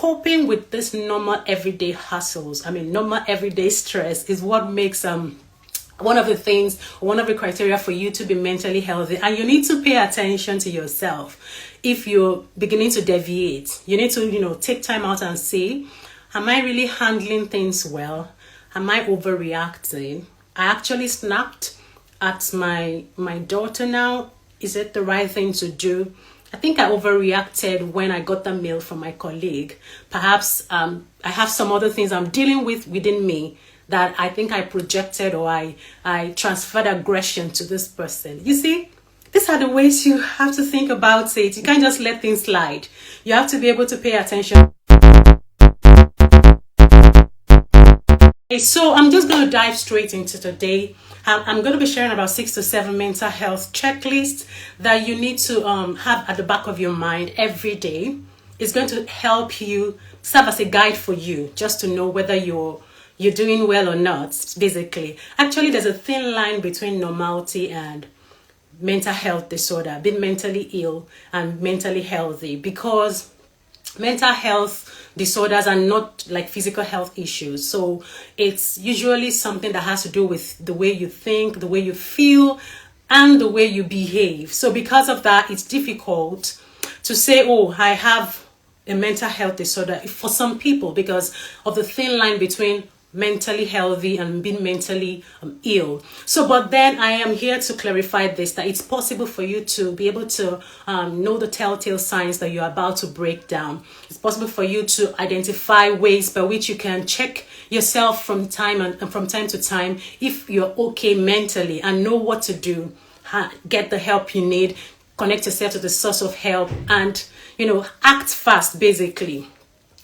coping with this normal everyday hassles, normal everyday stress is what makes one of the criteria for you to be mentally healthy. And you need to pay attention to yourself. If you're beginning to deviate, you need to, take time out and say, am I really handling things well? Am I overreacting? I actually snapped at my daughter now. Is it the right thing to do? I think I overreacted when I got the mail from my colleague. Perhaps I have some other things I'm dealing with within me that I think I projected, or I transferred aggression to this person. You see, these are the ways you have to think about it. You can't just let things slide. You have to be able to pay attention. Okay, so I'm just going to dive straight into today. I'm going to be sharing about 6 to 7 mental health checklists that you need to have at the back of your mind every day. It's going to help you, serve as a guide for you, just to know whether you're doing well or not, basically. Actually, there's a thin line between normality and mental health disorder, being mentally ill and mentally healthy, because mental health disorders are not like physical health issues. So it's usually something that has to do with the way you think, the way you feel, and the way you behave. So because of that, it's difficult to say, oh, I have a mental health disorder for some people, because of the thin line between mentally healthy and being mentally ill. So, but then I am here to clarify this, that it's possible for you to be able to know the telltale signs that you're about to break down. It's possible for you to identify ways by which you can check yourself from time to time if you're okay mentally, and know what to do, get the help you need, connect yourself to the source of help, and act fast, basically.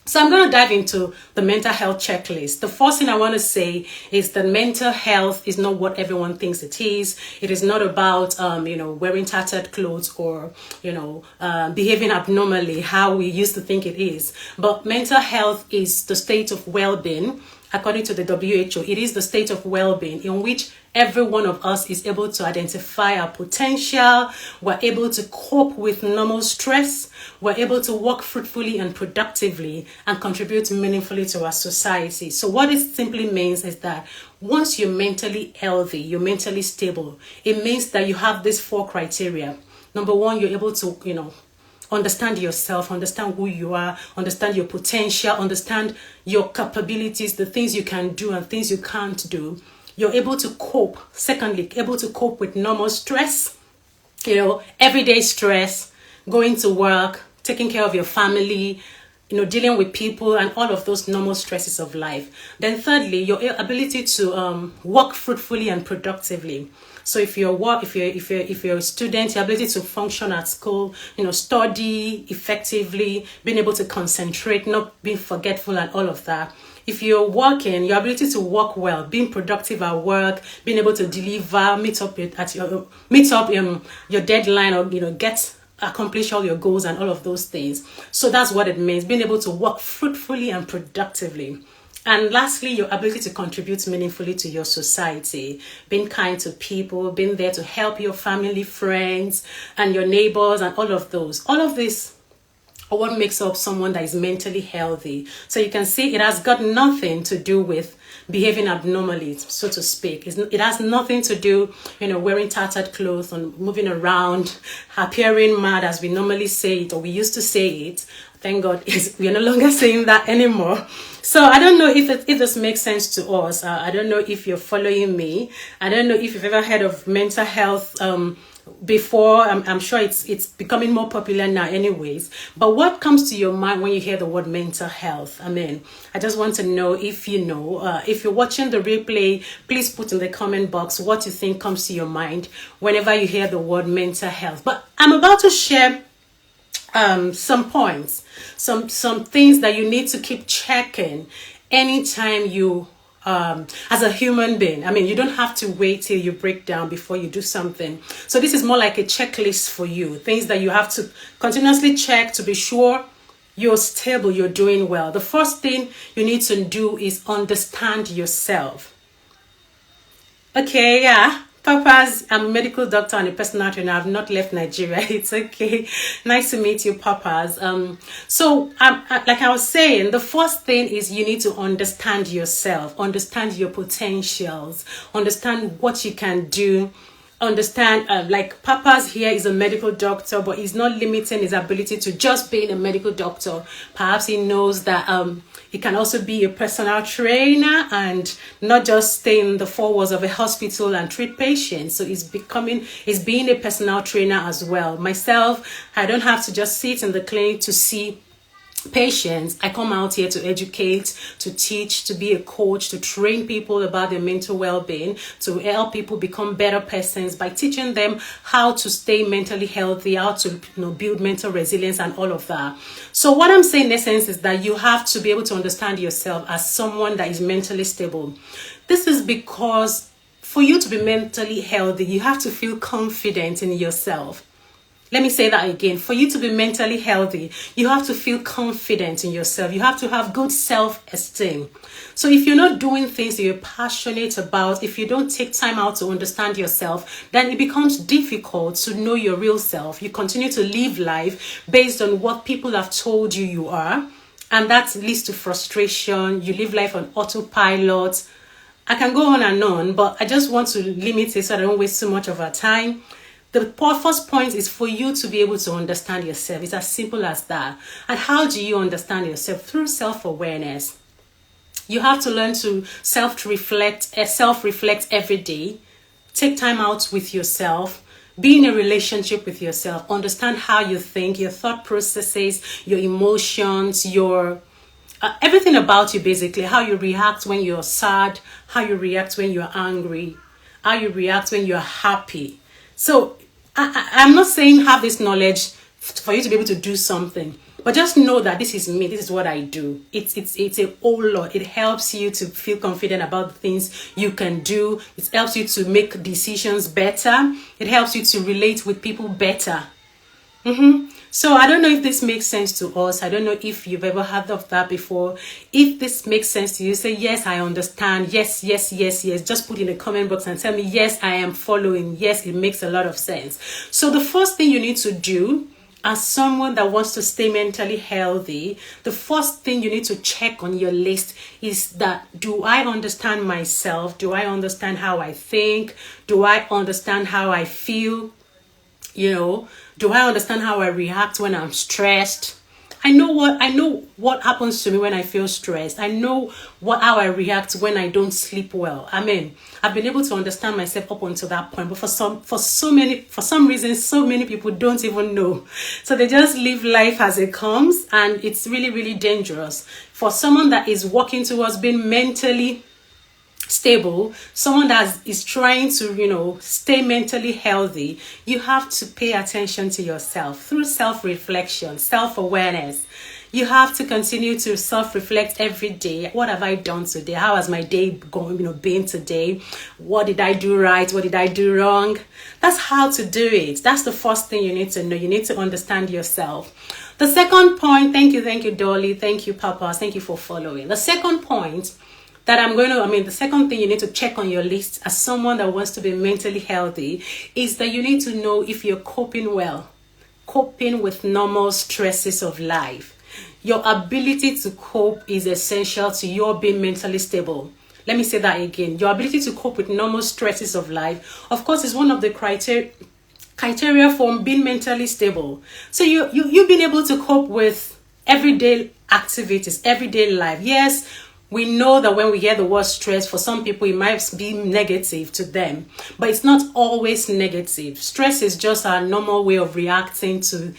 So I'm going to dive into the mental health checklist. The first thing I want to say is that mental health is not what everyone thinks it is. It is not about, wearing tattered clothes or, behaving abnormally, how we used to think it is. But mental health is the state of well-being. According to the WHO, it is the state of well-being in which every one of us is able to identify our potential. We're able to cope with normal stress. We're able to work fruitfully and productively and contribute meaningfully to our society. So what it simply means is that once you're mentally healthy, you're mentally stable, it means that you have these 4 criteria. Number 1, you're able to, understand yourself, understand who you are, understand your potential, understand your capabilities, the things you can do and things you can't do. You're able to cope. Secondly, able to cope with normal stress, everyday stress, going to work, taking care of your family, dealing with people and all of those normal stresses of life. Then thirdly, your ability to work fruitfully and productively. So if you're a student, your ability to function at school, study effectively, being able to concentrate, not being forgetful and all of that. If you're working, your ability to work well, being productive at work, being able to deliver, meet up your deadline, or accomplish all your goals and all of those things. So that's what it means, being able to work fruitfully and productively. And lastly, your ability to contribute meaningfully to your society, being kind to people, being there to help your family, friends, and your neighbors, and all of those. All of this are what makes up someone that is mentally healthy. So you can see it has got nothing to do with behaving abnormally, so to speak. It has nothing to do, wearing tattered clothes and moving around, appearing mad as we normally say it, or we used to say it. Thank God we're no longer saying that anymore. So I don't know if this makes sense to us. I don't know if you're following me. I don't know if you've ever heard of mental health before. I'm sure it's becoming more popular now anyways. But what comes to your mind when you hear the word mental health? I just want to know if you know. If you're watching the replay, please put in the comment box what you think comes to your mind whenever you hear the word mental health. But I'm about to share some points, some things that you need to keep checking anytime you as a human being. You don't have to wait till you break down before you do something. So this is more like a checklist for you, things that you have to continuously check to be sure you're stable, you're doing well. The first thing you need to do is understand yourself. Okay, yeah, Papas, I'm a medical doctor and a personal trainer. I've not left Nigeria. It's okay. Nice to meet you, Papas. Like I was saying, the first thing is you need to understand yourself, understand your potentials, understand what you can do. Understand, like Papa's here is a medical doctor, but he's not limiting his ability to just being a medical doctor. Perhaps he knows that he can also be a personal trainer and not just stay in the four walls of a hospital and treat patients. So he's being a personal trainer as well. Myself, I don't have to just sit in the clinic to see patients. I come out here to educate, to teach, to be a coach, to train people about their mental well-being, to help people become better persons by teaching them how to stay mentally healthy, how to build mental resilience and all of that. So what I'm saying in essence is that you have to be able to understand yourself as someone that is mentally stable. This is because for you to be mentally healthy, you have to feel confident in yourself. Let me say that again. For you to be mentally healthy, you have to feel confident in yourself. You have to have good self-esteem. So if you're not doing things that you're passionate about, if you don't take time out to understand yourself, then it becomes difficult to know your real self. You continue to live life based on what people have told you you are. And that leads to frustration. You live life on autopilot. I can go on, but I just want to limit it so I don't waste too much of our time. The first point is for you to be able to understand yourself. It's as simple as that. And how do you understand yourself? Through self-awareness. You have to learn to self-reflect every day. Take time out with yourself. Be in a relationship with yourself. Understand how you think, your thought processes, your emotions, your everything about you basically. How you react when you're sad, how you react when you're angry, how you react when you're happy. So I'm not saying have this knowledge for you to be able to do something, but just know that this is me. This is what I do. It's a whole lot. It helps you to feel confident about the things you can do. It helps you to make decisions better. It helps you to relate with people better. So I don't know if this makes sense to us. I don't know if you've ever heard of that before. If this makes sense to you, say, yes, I understand. Yes, yes, yes, yes. Just put in the comment box and tell me, yes, I am following. Yes, it makes a lot of sense. So the first thing you need to do as someone that wants to stay mentally healthy, the first thing you need to check on your list is that, do I understand myself? Do I understand how I think? Do I understand how I feel? Do I understand how I react when I'm stressed? I know what happens to me when I feel stressed. I know how I react when I don't sleep well. I mean, I've been able to understand myself up until that point, but for some reason, so many people don't even know. So they just live life as it comes, and it's really, really dangerous. For someone that is working towards being mentally stable, someone that is trying to stay mentally healthy, you have to pay attention to yourself through self-reflection, self-awareness. You have to continue to self-reflect every day. What have I done today? How has my day been today? What did I do right? What did I do wrong? That's how to do it. That's the first thing you need to know. You need to understand yourself. The second point, thank you, Dolly. Thank you, Papa. Thank you for following. The second point the second thing you need to check on your list as someone that wants to be mentally healthy is that you need to know if you're coping with normal stresses of life. Your ability to cope is essential to your being mentally stable. Let me say that again. Your ability to cope with normal stresses of life, of course, is one of the criteria for being mentally stable. So you've been able to cope with everyday activities, everyday life. Yes, we know that when we hear the word stress, for some people, it might be negative to them, but it's not always negative. Stress is just our normal way of reacting to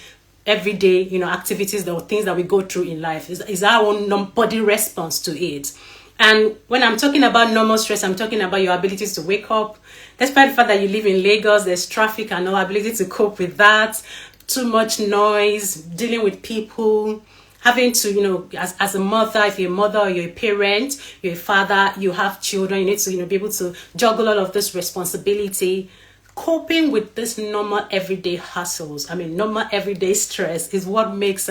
everyday, activities or things that we go through in life. It's our own body response to it. And when I'm talking about normal stress, I'm talking about your abilities to wake up. Despite the fact that you live in Lagos, there's traffic and no ability to cope with that. Too much noise, dealing with people, having to, as a mother, if you're a mother or you're a parent, you're a father, you have children, you need to, be able to juggle all of this responsibility. Coping with this normal everyday hassles, normal everyday stress is what makes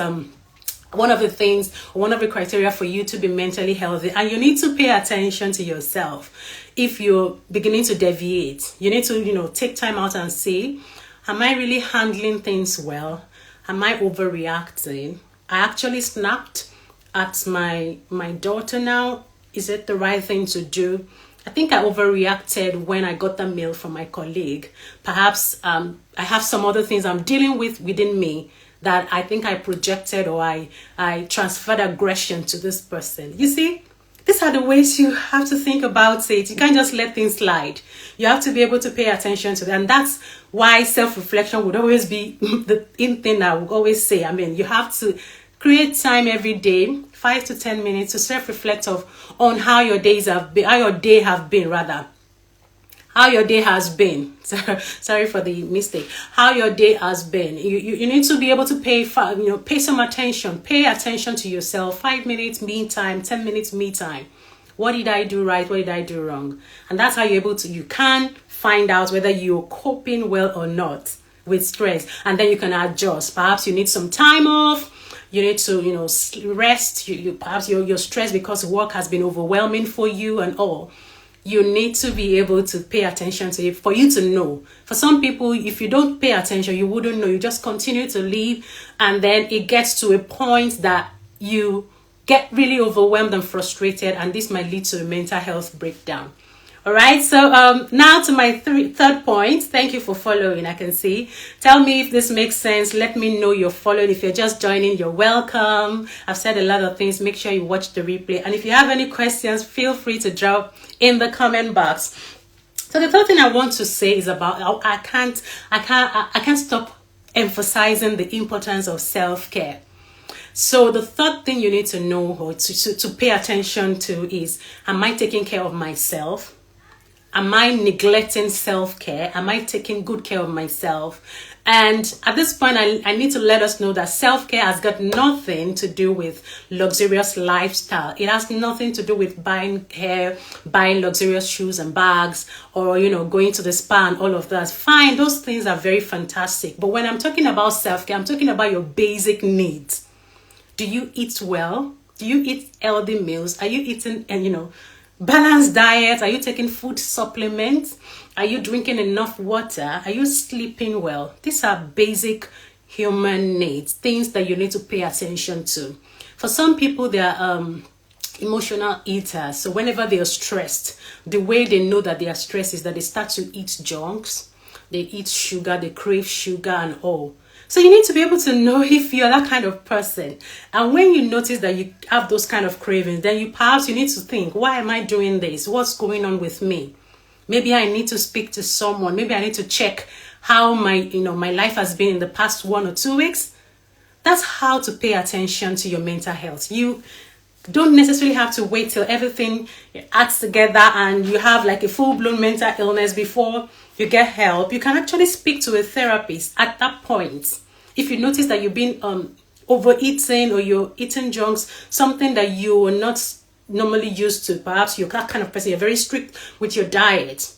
one of the things, one of the criteria for you to be mentally healthy. And you need to pay attention to yourself. If you're beginning to deviate, you need to, take time out and say, am I really handling things well? Am I overreacting? I actually snapped at my daughter now. Is it the right thing to do? I think I overreacted when I got the mail from my colleague. Perhaps I have some other things I'm dealing with within me that I think I projected, or I transferred aggression to this person. You see, these are the ways you have to think about it. You can't just let things slide. You have to be able to pay attention to them. And that's why self-reflection would always be the in thing I would always say. I mean, you have to create time every day, 5 to 10 minutes, to self-reflect on how your day has been. How your day has been. Sorry for the mistake. How your day has been. You need to be able to pay some attention. Pay attention to yourself. 5 minutes me time, 10 minutes me time. What did I do right? What did I do wrong? And that's how you can find out whether you're coping well or not with stress. And then you can adjust. Perhaps you need some time off. You need to, rest. Perhaps you're stressed because work has been overwhelming for you and all. You need to be able to pay attention to it for you to know. For some people, if you don't pay attention, you wouldn't know. You just continue to live, and then it gets to a point that you get really overwhelmed and frustrated, and this might lead to a mental health breakdown. All right, so now to my third point. Thank you for following. I can see. Tell me if this makes sense. Let me know you're following. If you're just joining, you're welcome. I've said a lot of things. Make sure you watch the replay. And if you have any questions, feel free to drop in the comment box. So the third thing I want to say is about I can't stop emphasizing the importance of self-care. So the third thing you need to know or to pay attention to is, am I taking care of myself? Am I neglecting self-care? Am I taking good care of myself? And at this point, I need to let us know that self-care has got nothing to do with luxurious lifestyle. It has nothing to do with buying hair, buying luxurious shoes and bags, or, going to the spa and all of that. Fine, those things are very fantastic. But when I'm talking about self-care, I'm talking about your basic needs. Do you eat well? Do you eat healthy meals? Are you eating, balanced diet? Are you taking food supplements? Are you drinking enough water? Are you sleeping well? These are basic human needs, things that you need to pay attention to. For some people, they are emotional eaters. So whenever they are stressed, the way they know that they are stressed is that they start to eat junks. They eat sugar, they crave sugar and all. So you need to be able to know if you're that kind of person. And when you notice that you have those kind of cravings, then perhaps you need to think, why am I doing this? What's going on with me? Maybe I need to speak to someone. Maybe I need to check how my life has been in the past 1 or 2 weeks. That's how to pay attention to your mental health. You don't necessarily have to wait till everything adds together and you have like a full-blown mental illness before you get help. You can actually speak to a therapist at that point. If you notice that you've been overeating or you're eating junks, something that you are not normally used to, perhaps you're that kind of person, you're very strict with your diet,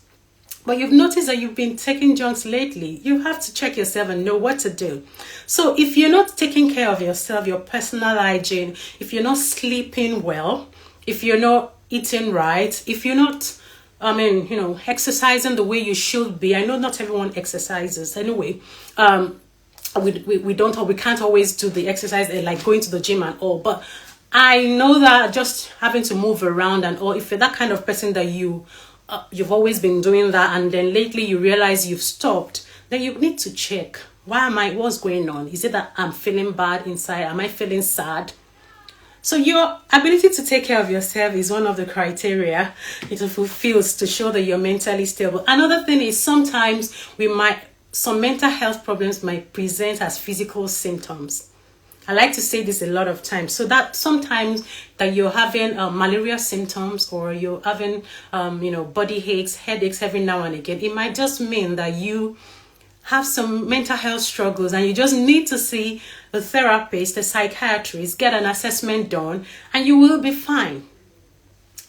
but you've noticed that you've been taking junks lately, you have to check yourself and know what to do. So if you're not taking care of yourself, your personal hygiene, if you're not sleeping well, if you're not eating right, if you're not exercising the way you should be. I know not everyone exercises. Anyway, we can't always do the exercise like going to the gym and all. But I know that just having to move around and all, if you're that kind of person that you've always been doing that, and then lately you realize you've stopped, then you need to check. What's going on? Is it that I'm feeling bad inside? Am I feeling sad? So your ability to take care of yourself is one of the criteria it fulfills to show that you're mentally stable. Another thing is sometimes some mental health problems might present as physical symptoms. I like to say this a lot of times. So that sometimes that you're having malaria symptoms or you're having, body aches, headaches every now and again, it might just mean that you have some mental health struggles and you just need to see a therapist, a psychiatrist, get an assessment done, and you will be fine.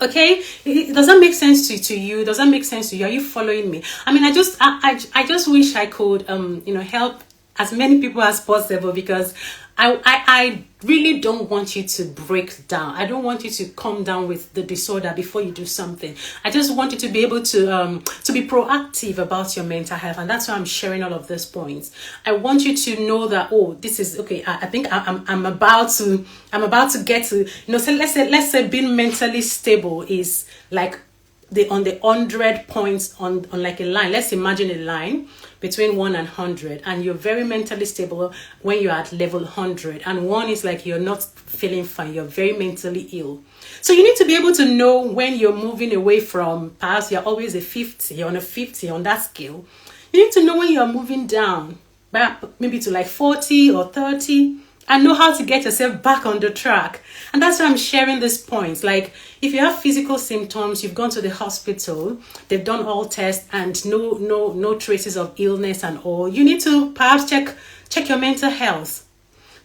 Okay? Does that make sense to you? Does that make sense to you? Are you following me? I mean, I just wish I could, help as many people as possible, because I really don't want you to break down. I don't want you to come down with the disorder before you do something. I just want you to be able to be proactive about your mental health, and that's why I'm sharing all of these points. I want you to know that, oh, this is okay. I think I'm about to get to, so let's say being mentally stable is like on the 100 points on like a line. Let's imagine a line between 1 and 100, and you're very mentally stable when you're at level 100, and 1 is like you're not feeling fine, you're very mentally ill. So you need to be able to know when you're moving away from, perhaps you're always a 50, you're on a 50 on that scale. You need to know when you're moving down, maybe to like 40 or 30, and know how to get yourself back on the track. And that's why I'm sharing these points. Like, if you have physical symptoms, you've gone to the hospital, they've done all tests, and no traces of illness and all, you need to perhaps check your mental health.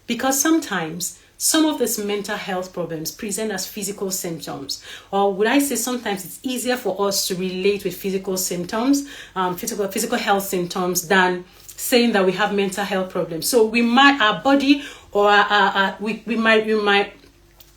Because sometimes some of these mental health problems present as physical symptoms, or would I say sometimes it's easier for us to relate with physical symptoms, physical health symptoms, than saying that we have mental health problems. So our body, or we might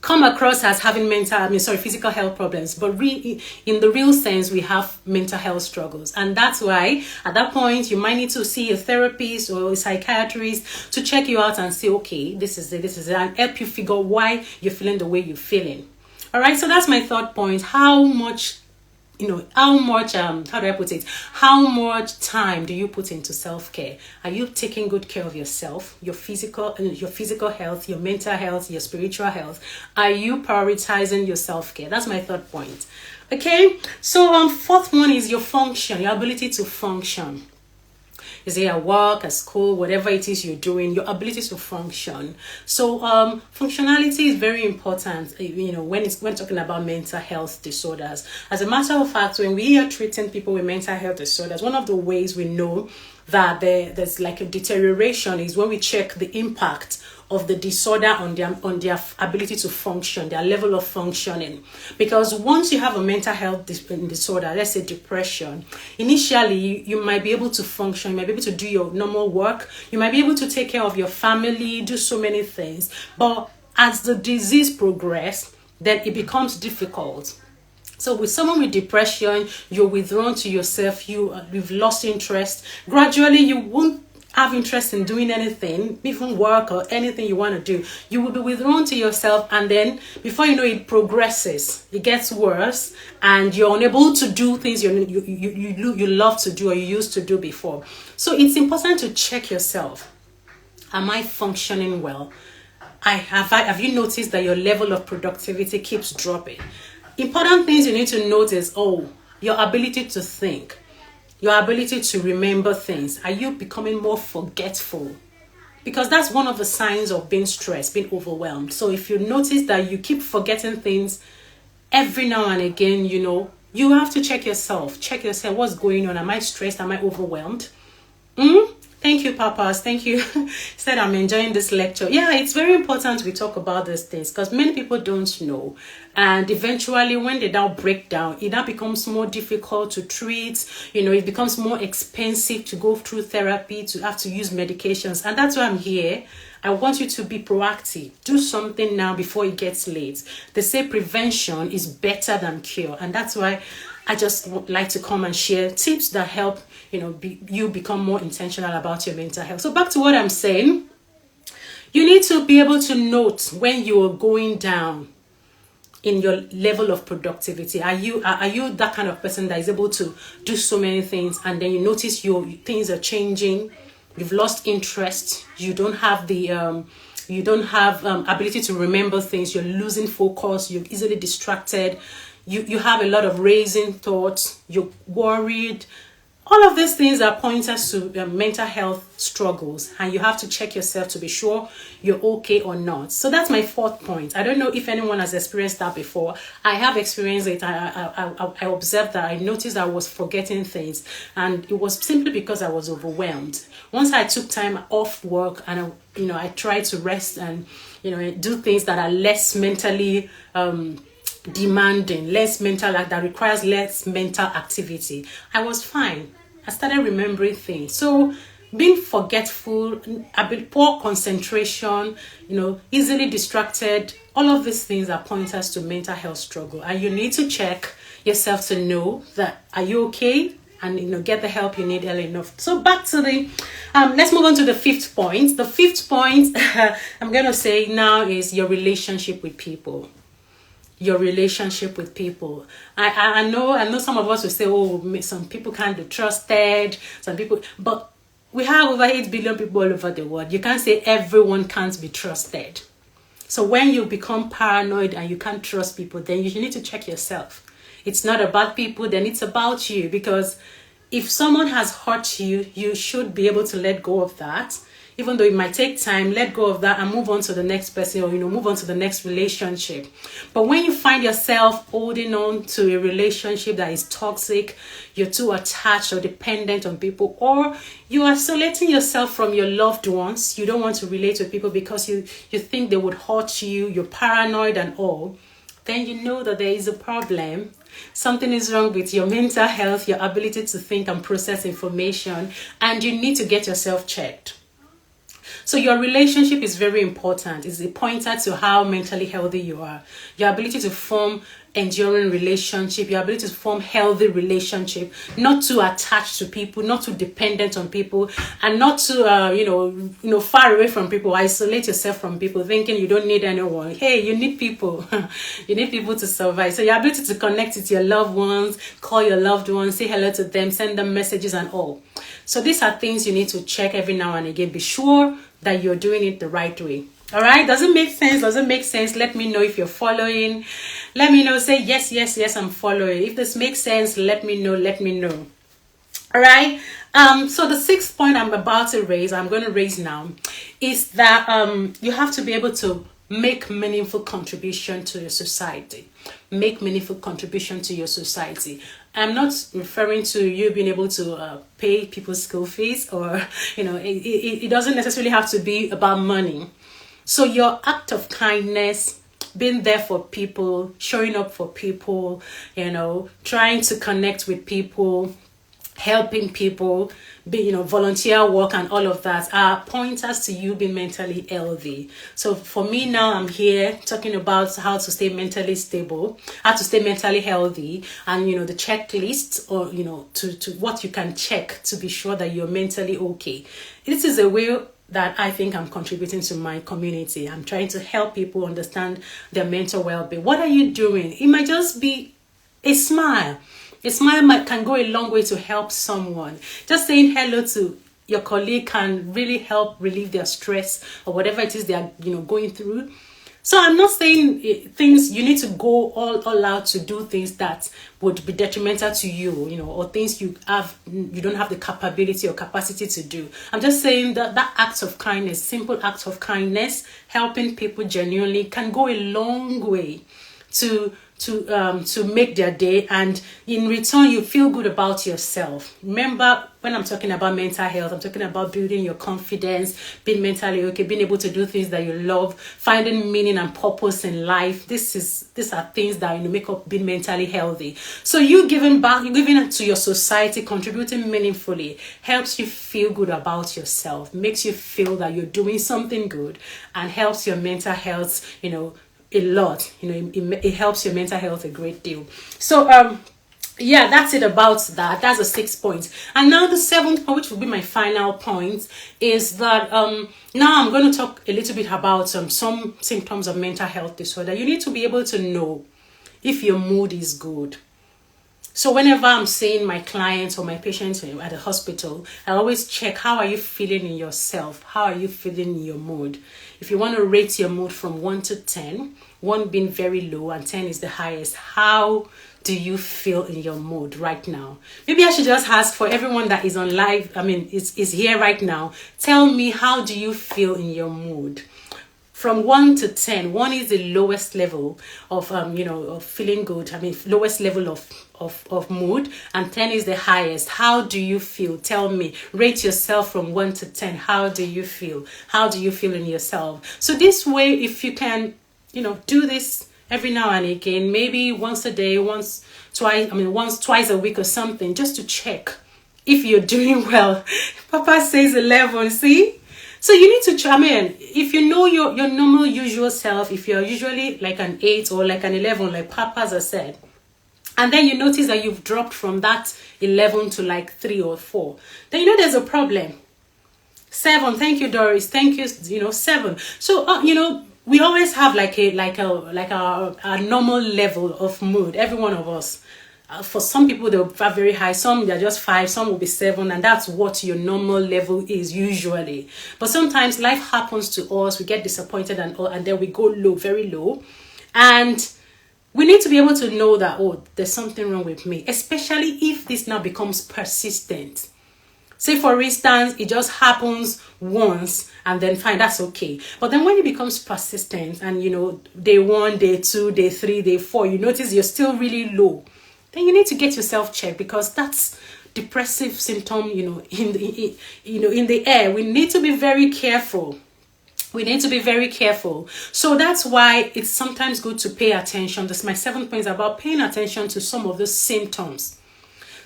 come across as having physical health problems, but really, in the real sense, we have mental health struggles. And that's why at that point you might need to see a therapist or a psychiatrist to check you out and say, okay, this is it, and help you figure why you're feeling the way you're feeling. All right, so that's my third point. How much how much time do you put into self-care? Are you taking good care of yourself, your physical health, your mental health, your spiritual health? Are you prioritizing your self-care? That's my third point. Okay, so fourth one is your function, your ability to function. Is it at work, at school, whatever it is you're doing, your ability to function. So functionality is very important, when talking about mental health disorders. As a matter of fact, when we are treating people with mental health disorders, one of the ways we know that there's like a deterioration is when we check the impact of the disorder on their ability to function, their level of functioning. Because once you have a mental health disorder, let's say depression, initially you might be able to function, you might be able to do your normal work, you might be able to take care of your family, do so many things. But as the disease progresses, then it becomes difficult. So with someone with depression, you're withdrawn to yourself, you've lost interest. Gradually, you won't have interest in doing anything, even work or anything you want to do. You will be withdrawn to yourself, and then before you know it progresses, it gets worse, and you're unable to do things you love to do or you used to do before. So it's important to check yourself. Am I functioning well? Have you noticed that your level of productivity keeps dropping? Important things you need to notice: your ability to think, your ability to remember things. Are you becoming more forgetful? Because that's one of the signs of being stressed, being overwhelmed. So if you notice that you keep forgetting things every now and again, you have to check yourself. Check yourself. What's going on? Am I stressed? Am I overwhelmed? Thank you, Papas. Thank you. Said I'm enjoying this lecture. Yeah, it's very important we talk about these things because many people don't know. And eventually, when they now break down, it now becomes more difficult to treat. It becomes more expensive to go through therapy, to have to use medications. And that's why I'm here. I want you to be proactive. Do something now before it gets late. They say prevention is better than cure. And that's why I just would like to come and share tips that help you become more intentional about your mental health. So back to what I'm saying, you need to be able to note when you are going down in your level of productivity. Are you that kind of person that is able to do so many things, and then you notice your things are changing, you've lost interest, you don't have the ability to remember things, you're losing focus, you're easily distracted, you have a lot of racing thoughts, you're worried. All of these things are pointers to mental health struggles, and you have to check yourself to be sure you're okay or not. So that's my fourth point. I don't know if anyone has experienced that before. I have experienced it. I observed that. I noticed I was forgetting things, and it was simply because I was overwhelmed. Once I took time off work and I tried to rest and do things that are less mentally demanding, that requires less mental activity, I was fine. I started remembering things. So being forgetful, a bit poor concentration, easily distracted. All of these things are pointers to mental health struggle, and you need to check yourself to know that are you okay, and get the help you need early enough. So back to the let's move on to the fifth point. The fifth point I'm gonna say now is your relationship with people. Your relationship with people. I know some of us will say, oh, some people can't be trusted, some people, but we have over 8 billion people all over the world. You can't say everyone can't be trusted. So when you become paranoid and you can't trust people, then you need to check yourself. It's not about people, then it's about you. Because if someone has hurt you, you should be able to let go of that. Even though it might take time, let go of that and move on to the next person, or move on to the next relationship. But when you find yourself holding on to a relationship that is toxic, you're too attached or dependent on people, or you are isolating yourself from your loved ones, you don't want to relate with people because you think they would hurt you, you're paranoid and all, then you know that there is a problem. Something is wrong with your mental health, your ability to think and process information, and you need to get yourself checked. So your relationship is very important. It's a pointer to how mentally healthy you are. Your ability to form enduring relationship, your ability to form healthy relationship, not too attached to people, not too dependent on people, and not too far away from people. Isolate yourself from people, thinking you don't need anyone. Hey, you need people. You need people to survive. So your ability to connect with your loved ones, call your loved ones, say hello to them, send them messages and all. So these are things you need to check every now and again. Be sure that you're doing it the right way. All right, does it make sense? Does it make sense? Let me know if you're following. Let me know. Say yes, I'm following. If this makes sense, let me know. All right. So the sixth point I'm going to raise now, is that you have to be able to make meaningful contribution to your society. Make meaningful contribution to your society. I'm not referring to you being able to pay people's school fees, or it doesn't necessarily have to be about money. So your act of kindness, being there for people, showing up for people, trying to connect with people, helping people, volunteer work and all of that are pointers to you being mentally healthy. So for me now, I'm here talking about how to stay mentally stable, how to stay mentally healthy, and the checklist, or to what you can check to be sure that you're mentally okay. This is a way that I think I'm contributing to my community. I'm trying to help people understand their mental well-being. What are you doing? It might just be a smile. A smile can go a long way to help someone. Just saying hello to your colleague can really help relieve their stress or whatever it is they are going through. So I'm not saying things you need to go all out to do things that would be detrimental to you, or things you don't have the capability or capacity to do. I'm just saying that act of kindness, simple act of kindness, helping people genuinely can go a long way to make their day, and in return you feel good about yourself. Remember, when I'm talking about mental health, I'm talking about building your confidence, being mentally okay, being able to do things that you love, finding meaning and purpose in life. These are things that make up being mentally healthy. So you giving back, you giving to your society, contributing meaningfully, helps you feel good about yourself, makes you feel that you're doing something good, and helps your mental health, a lot. It helps your mental health a great deal. So that's it about that. That's the 6 points. And now the 7th point, which will be my final point, is that now I'm going to talk a little bit about some symptoms of mental health disorder. You need to be able to know if your mood is good. So whenever I'm seeing my clients or my patients at the hospital, I always check, how are you feeling in yourself? How are you feeling in your mood? If you want to rate your mood from 1 to 10, 1 being very low and 10 is the highest, how do you feel in your mood right now? Maybe I should just ask for everyone that is on live, is here right now. Tell me, how do you feel in your mood? From 1 to 10, 1 is the lowest level of of feeling good. Lowest level of mood, and 10 is the highest. How do you feel? Tell me. Rate yourself from 1 to 10. How do you feel? How do you feel in yourself? So this way, if you can, do this every now and again, maybe once a day, once, twice a week or something, just to check if you're doing well. Papa says 11, see? So you need to try, I mean, if you know your normal usual self, if you're usually like an 8 or like an 11, like Papa's has said, and then you notice that you've dropped from that 11 to like 3 or 4, then you know there's a problem. 7, thank you, Doris. Thank you, 7. So, we always have like a normal level of mood, every one of us. For some people, they'll have very high. Some they're just 5. Some will be 7, and that's what your normal level is usually. But sometimes life happens to us. We get disappointed and then we go low, very low, and we need to be able to know that, oh, there's something wrong with me, especially if this now becomes persistent. Say, for instance, it just happens once and then fine, that's okay. But then when it becomes persistent and, day 1, day 2, day 3, day 4, you notice you're still really low, then you need to get yourself checked, because that's depressive symptom, in the air. We need to be very careful. We need to be very careful. So that's why it's sometimes good to pay attention. This is my 7th point, about paying attention to some of the symptoms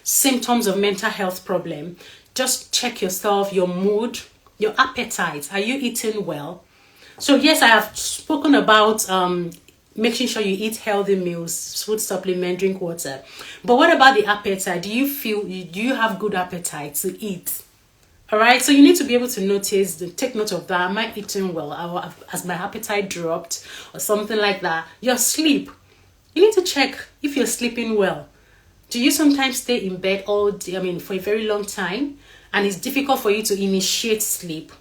of mental health problem. Just check yourself, your mood, your appetite. Are you eating well? So yes, I have spoken about making sure you eat healthy meals, food supplement, drink water. But what about the appetite? Do you have good appetite to eat? All right, so you need to be able to take note of that. Am I eating well? Or has my appetite dropped or something like that? Your sleep. You need to check if you're sleeping well. Do you sometimes stay in bed all day, for a very long time, and it's difficult for you to initiate sleep?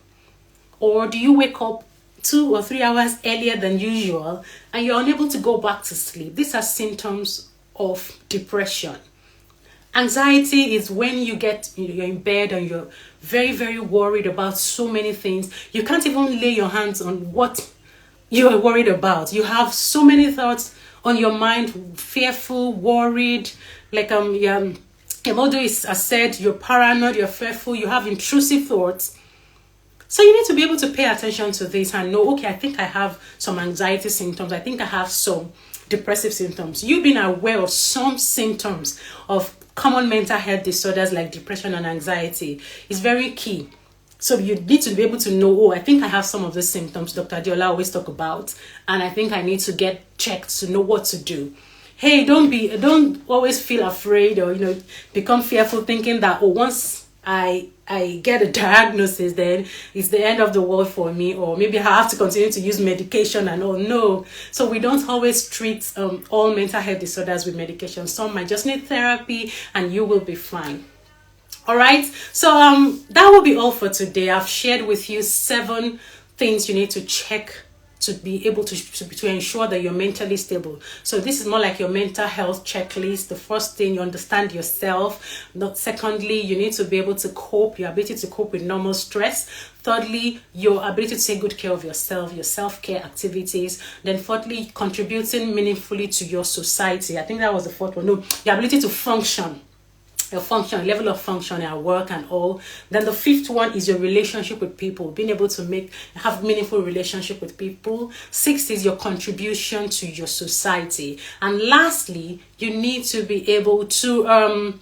Or do you wake up 2 or 3 hours earlier than usual and you're unable to go back to sleep? These are symptoms of depression. Anxiety is when you're in bed and you're very, very worried about so many things. You can't even lay your hands on what you're worried about. You have so many thoughts on your mind, fearful, worried, like your mother has said, you're paranoid, you're fearful, you have intrusive thoughts. So you need to be able to pay attention to this and know, okay, I think I have some anxiety symptoms. I think I have some depressive symptoms. You being aware of some symptoms of common mental health disorders like depression and anxiety is very key. So you need to be able to know, oh, I think I have some of the symptoms Dr. Adiola always talk about, and I think I need to get checked to know what to do. Hey, don't always feel afraid or become fearful, thinking that, oh, once I get a diagnosis, then it's the end of the world for me, or maybe I have to continue to use medication and all. No. So we don't always treat all mental health disorders with medication. Some might just need therapy and you will be fine. All right. So that will be all for today. I've shared with you 7 things you need to check to be able to ensure that you're mentally stable. So this is more like your mental health checklist. The first thing, you understand yourself. Secondly, you need to be able to cope, your ability to cope with normal stress. Thirdly, your ability to take good care of yourself, your self-care activities. Then fourthly, contributing meaningfully to your society. I think that was the 4th one. No, your ability to function. Your level of function at work and all. Then the 5th one is your relationship with people, being able to have meaningful relationship with people. 6th is your contribution to your society. And lastly, you need to be able to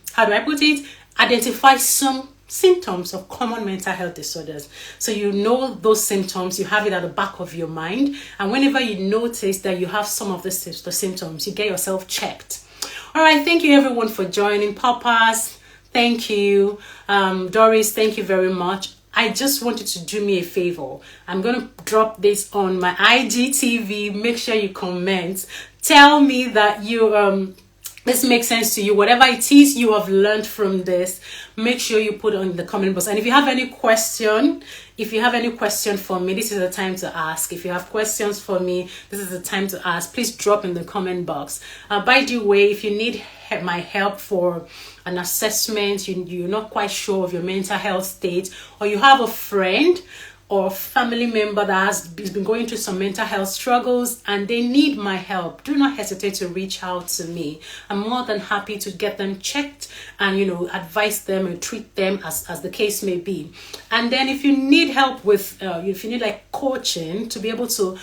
identify some symptoms of common mental health disorders. So you know those symptoms, you have it at the back of your mind, and whenever you notice that you have some of the symptoms, you get yourself checked. All right, thank you everyone for joining. Papas, thank you. Doris, thank you very much. I just wanted to do me a favor. I'm going to drop this on my IGTV. Make sure you comment. Tell me that this makes sense to you. Whatever it is you have learned from this, make sure you put it in the comment box. And if you have any question for me, this is the time to ask. If you have questions for me, this is the time to ask. Please drop in the comment box. By the way, if you need my help for an assessment, you're not quite sure of your mental health state, or you have a friend or family member that has been going through some mental health struggles and they need my help, do not hesitate to reach out to me. I'm more than happy to get them checked and advise them and treat them as the case may be. And then if you need help with if you need like coaching to be able to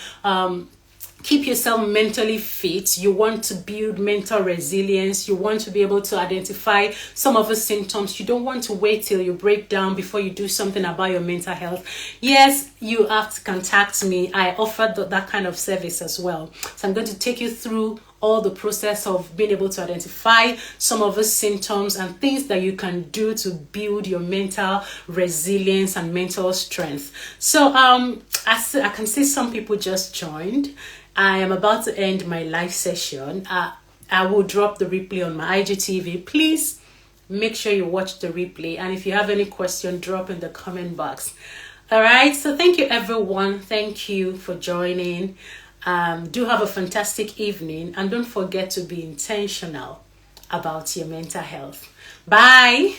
keep yourself mentally fit. You want to build mental resilience. You want to be able to identify some of the symptoms. You don't want to wait till you break down before you do something about your mental health. Yes, you have to contact me. I offer that kind of service as well. So I'm going to take you through all the process of being able to identify some of the symptoms and things that you can do to build your mental resilience and mental strength. So I can see some people just joined. I am about to end my live session. I will drop the replay on my IGTV. Please make sure you watch the replay. And if you have any question, drop in the comment box. All right. So thank you, everyone. Thank you for joining. Do have a fantastic evening. And don't forget to be intentional about your mental health. Bye.